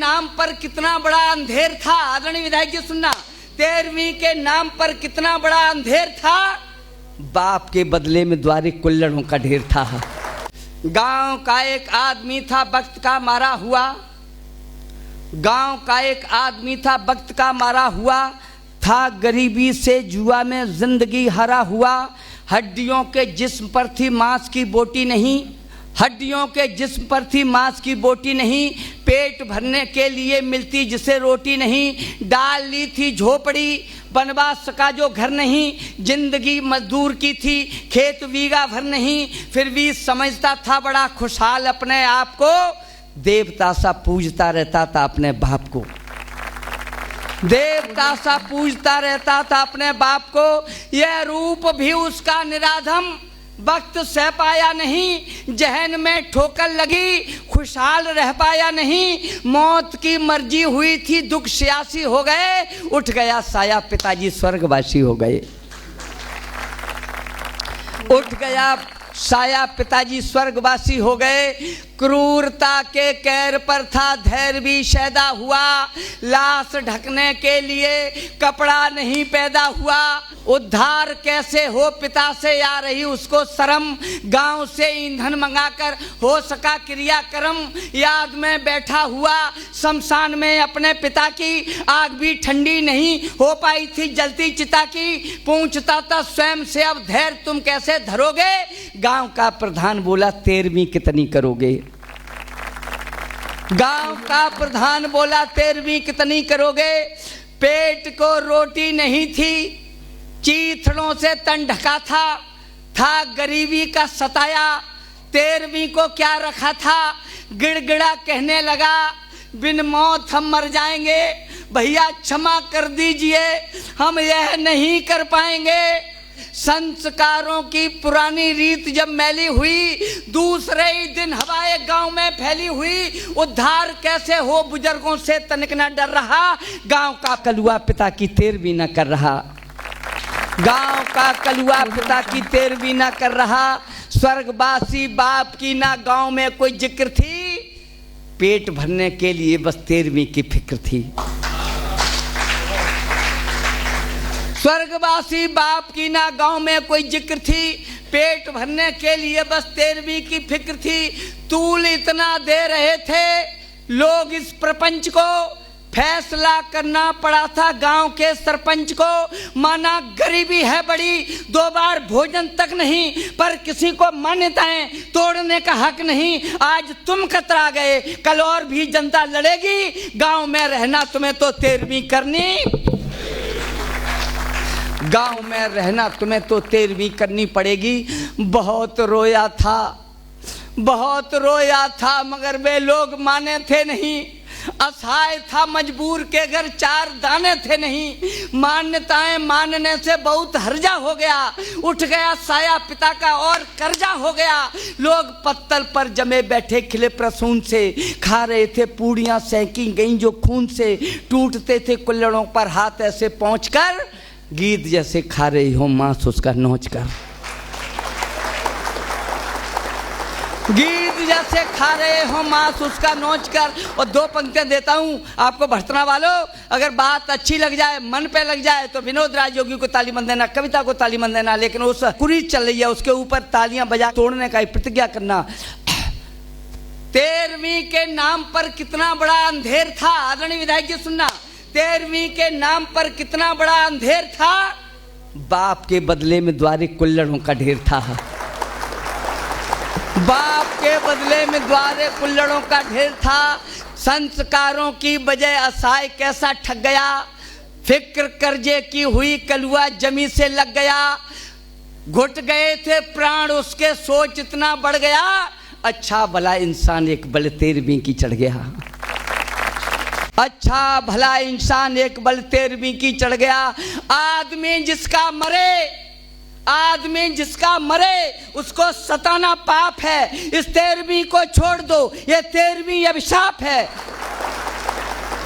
नाम पर कितना बड़ा अंधेर था। आदरणीय विधायक जी सुनना, 13वीं के नाम पर कितना बड़ा अंधेर था। बाप के बदले में द्वारे कुल्लड़ों का ढेर था। गांव का एक आदमी था वक्त का मारा हुआ, गांव का एक आदमी था वक्त का मारा हुआ, था गरीबी से जुआ में जिंदगी हरा हुआ। हड्डियों के जिस्म पर थी मांस की बोटी नहीं, हड्डियों के जिस्म पर थी मांस की बोटी नहीं, पेट भरने के लिए मिलती जिसे रोटी नहीं। डाल ली थी झोपड़ी बनवा सका जो घर नहीं, जिंदगी मजदूर की थी खेत बीघा भर नहीं। फिर भी समझता था बड़ा खुशहाल अपने आप को, देवता सा पूजता रहता था अपने बाप को, देवता सा पूजता रहता था अपने बाप को। यह रूप भी उसका निराधम, वक्त सह पाया नहीं, जहन में ठोकर लगी खुशहाल रह पाया नहीं। मौत की मर्जी हुई थी दुख सियासी हो गए, उठ गया साया पिताजी स्वर्गवासी हो गए, उठ गया साया पिताजी स्वर्गवासी हो गए। क्रूरता के कैर पर था धैर्य भी शैदा हुआ, लाश ढकने के लिए कपड़ा नहीं पैदा हुआ। उद्धार कैसे हो पिता से आ रही उसको शर्म, गांव से ईंधन मंगाकर हो सका क्रियाक्रम। याद में बैठा हुआ शमशान में अपने पिता की, आग भी ठंडी नहीं हो पाई थी जलती चिता की। पूछता था स्वयं से अब धैर्य तुम कैसे धरोगे। गांव का प्रधान बोला 13वीं कितनी करोगे। गांव का प्रधान बोला 13वीं कितनी करोगे। पेट को रोटी नहीं थी, चीथड़ों से तन ढका था गरीबी का सताया। 13वीं को क्या रखा था, गिड़गिड़ा कहने लगा बिन मौत हम मर जाएंगे। भैया क्षमा कर दीजिए हम यह नहीं कर पाएंगे। संस्कारों की पुरानी रीत जब मैली हुई, दूसरे ही दिन हवाएं गांव में फैली हुई। उद्धार कैसे हो बुजुर्गों से तनिक न डर रहा, गांव का कलुआ पिता की 13वीं न कर रहा, गांव का कलुआ पिता की 13वीं न कर रहा। स्वर्गवासी बाप की ना गांव में कोई जिक्र थी, पेट भरने के लिए बस 13वीं की फिक्र थी। स्वर्गवासी बाप की ना गांव में कोई जिक्र थी, पेट भरने के लिए बस 13वीं की फिक्र थी। तूल इतना दे रहे थे लोग इस प्रपंच को, फैसला करना पड़ा था गांव के सरपंच को। माना गरीबी है बड़ी, 2 बार भोजन तक नहीं, पर किसी को मान्यताएं तोड़ने का हक नहीं। आज तुम कतरा गए, कल और भी जनता लड़ेगी। गांव में रहना तुम्हें तो 13वीं करनी, गांव में रहना तुम्हें तो 13वीं करनी पड़ेगी। बहुत रोया था, बहुत रोया था, मगर वे लोग माने थे नहीं। असहाय था मजबूर के घर 4 दाने थे नहीं। मान्यताएं मानने से बहुत हर्जा हो गया, उठ गया साया पिता का और कर्जा हो गया। लोग पत्तल पर जमे बैठे खिले प्रसून से, खा रहे थे पूड़ियां सेंकी गई जो खून से। टूटते थे कुल्लड़ों पर हाथ ऐसे पहुंचकर, गीत जैसे खा रही हो मांस उसका नोच कर, गीत जैसे खा रहे हो मांस उसका नोच कर। और 2 पंक्तियां देता हूं आपको भर्तना वालों, अगर बात अच्छी लग जाए, मन पे लग जाए तो विनोद राजयोगी को ताली बंद देना, कविता को ताली बंद देना, लेकिन उस कुरीत चल रही है उसके ऊपर तालियां बजा तोड़ने का प्रतिज्ञा करना। 13वीं के नाम पर कितना बड़ा अंधेर था। आदरणीय विधायक जी सुनना, 13वीं के नाम पर कितना बड़ा अंधेर था। बाप के बदले में द्वारे कुल्लड़ों का ढेर था, बाप के बदले में द्वारे कुल्लड़ों का ढेर था। संस्कारों की बजाय असहाय कैसा ठग गया, फिक्र कर्जे की हुई कलुआ जमी से लग गया। घुट गए थे प्राण उसके सोच इतना बढ़ गया, अच्छा भला इंसान एक बल 13वीं की चढ़ गया, अच्छा भला इंसान एक बल 13वीं की चढ़ गया। आदमी जिसका मरे, आदमी जिसका मरे उसको सताना पाप है। इस 13वीं को छोड़ दो, ये 13वीं अभिशाप है।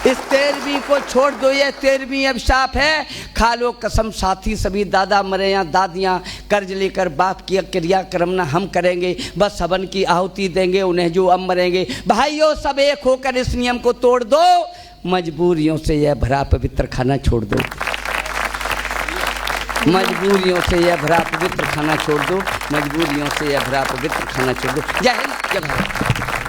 इस 13वीं को छोड़ दो, ये 13वीं अभिशाप है। खा लो कसम साथी सभी, दादा मरे या दादियाँ, कर्ज लेकर बाप की क्रियाक्रम न हम करेंगे, बस हवन की आहुति देंगे उन्हें जो अब मरेंगे। भाइयों सब एक होकर इस नियम को तोड़ दो, मजबूरियों से यह भरा पवित्र खाना छोड़ दो, मजबूरियों से यह भरा पवित्र खाना छोड़ दो, मजबूरियों से यह भरा पवित्र खाना छोड़ दो। जय हिंद, जय भारत।